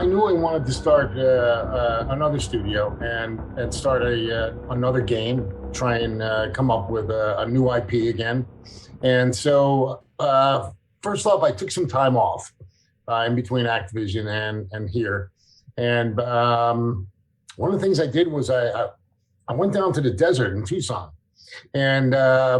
I knew I wanted to start another studio and start another game, try and come up with a new IP again. And so, first off, I took some time off in between Activision and here. And one of the things I did was I went down to the desert in Tucson, and I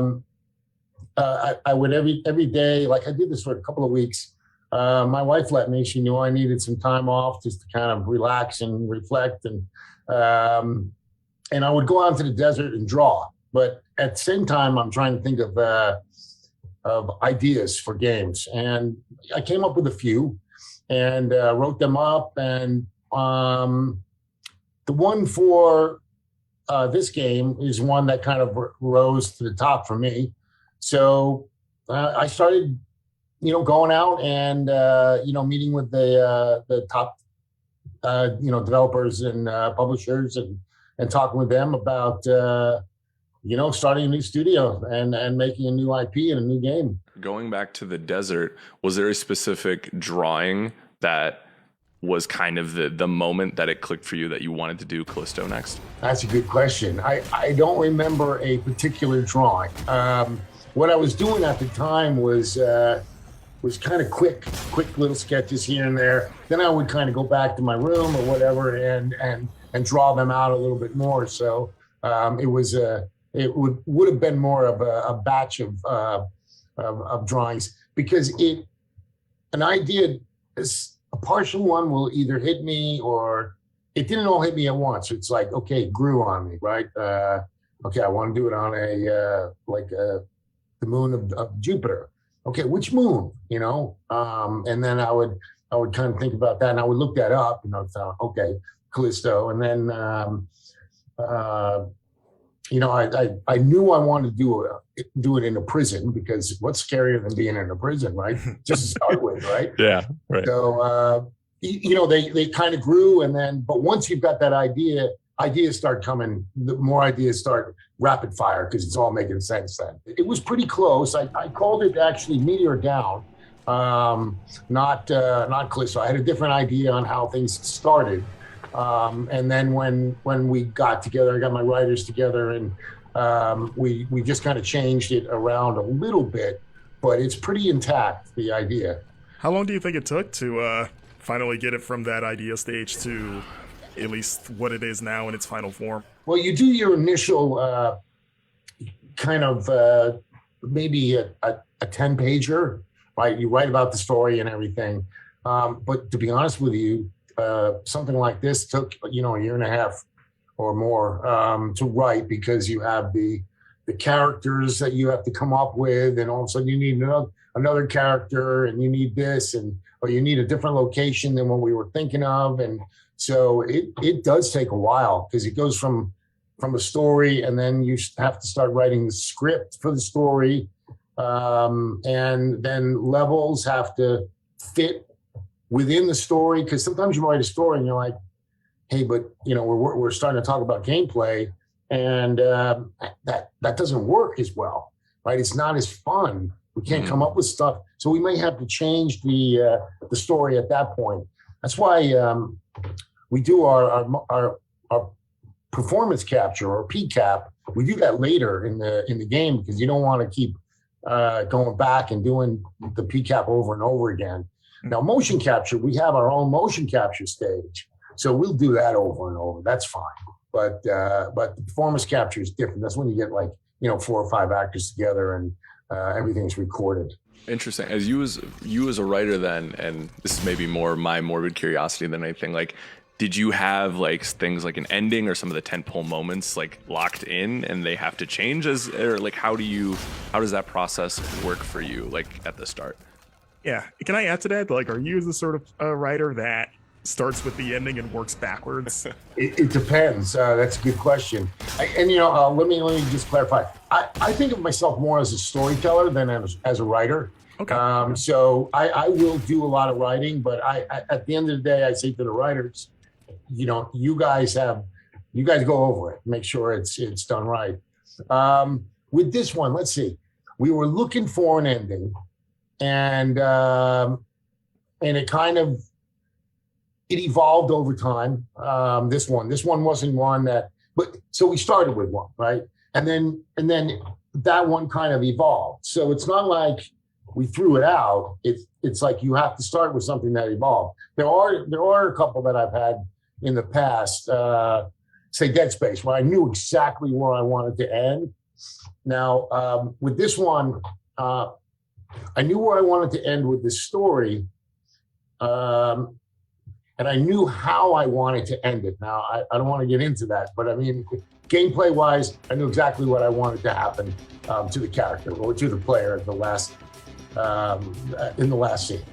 would every day, like I did this for a couple of weeks. My wife let me. She knew I needed some time off just to kind of relax and reflect, and I would go out to the desert and draw. But at the same time, I'm trying to think of ideas for games, and I came up with a few and wrote them up. And the one for this game is one that kind of rose to the top for me. So I started, going out and meeting with the top developers and publishers and talking with them about starting a new studio and making a new IP and a new game. Going back to the desert, was there a specific drawing that was kind of the moment that it clicked for you that you wanted to do Callisto next? That's a good question. I don't remember a particular drawing. What I was doing at the time was kind of quick little sketches here and there. Then I would kind of go back to my room or whatever and draw them out a little bit more. So it would have been more of a batch of drawings, because an idea is a partial one will either hit me or it didn't all hit me at once. It's like, okay, it grew on me, right? Okay, I want to do it on the moon of Jupiter. Okay, which moon? And then I would kind of think about that, and I would look that up. Okay, Callisto, and then I knew I wanted to do it in a prison, because what's scarier than being in a prison, right? Just to start with, right? Yeah, right. So they kind of grew, but once you've got that idea, ideas start coming. The more ideas start rapid fire, because it's all making sense then. It was pretty close. I called it actually Meteor Down, not Callisto. I had a different idea on how things started. And then when we got together, I got my writers together, and we just kind of changed it around a little bit, but it's pretty intact, the idea. How long do you think it took to finally get it from that idea stage to at least what it is now in its final form? Well, you do your initial kind of maybe a 10-pager, right? You write about the story and everything. But to be honest with you, something like this took, a year and a half or more to write, because you have the characters that you have to come up with, and all of a sudden you need another character, and you need this, or you need a different location than what we were thinking of. And so it does take a while, because it goes from a story, and then you have to start writing the script for the story, and then levels have to fit within the story, because sometimes you write a story and you're like, hey, but we're starting to talk about gameplay, and that doesn't work as well, right? It's not as fun. We can't come up with stuff, so we may have to change the story at that point. That's why we do our performance capture, or PCAP. We do that later in the game, because you don't want to keep going back and doing the PCAP over and over again. Now, motion capture, we have our own motion capture stage, so we'll do that over and over. That's fine. But the performance capture is different. That's when you get 4 or 5 actors together and everything's recorded. Interesting. As you as a writer then, and this is maybe more my morbid curiosity than anything, did you have things like an ending or some of the tentpole moments locked in and they have to change or how does that process work for you at the start? Yeah. Can I add to that? Are you the sort of writer that starts with the ending and works backwards? It depends. That's a good question. Let me just clarify. I think of myself more as a storyteller than as a writer. Okay. So I will do a lot of writing, but at the end of the day, I say to the writers, you guys go over it, make sure it's done right. With this one, let's see. We were looking for an ending, and it kind of it evolved over time. This one wasn't one that, but so we started with one, right? And then that one kind of evolved. So it's not like we threw it out. It's like you have to start with something that evolved. There are a couple that I've had in the past, say Dead Space, where I knew exactly where I wanted to end. Now, with this one, I knew where I wanted to end with this story, and I knew how I wanted to end it. Now, I don't want to get into that, but I mean, gameplay-wise, I knew exactly what I wanted to happen to the character or to the player at the last in the last scene.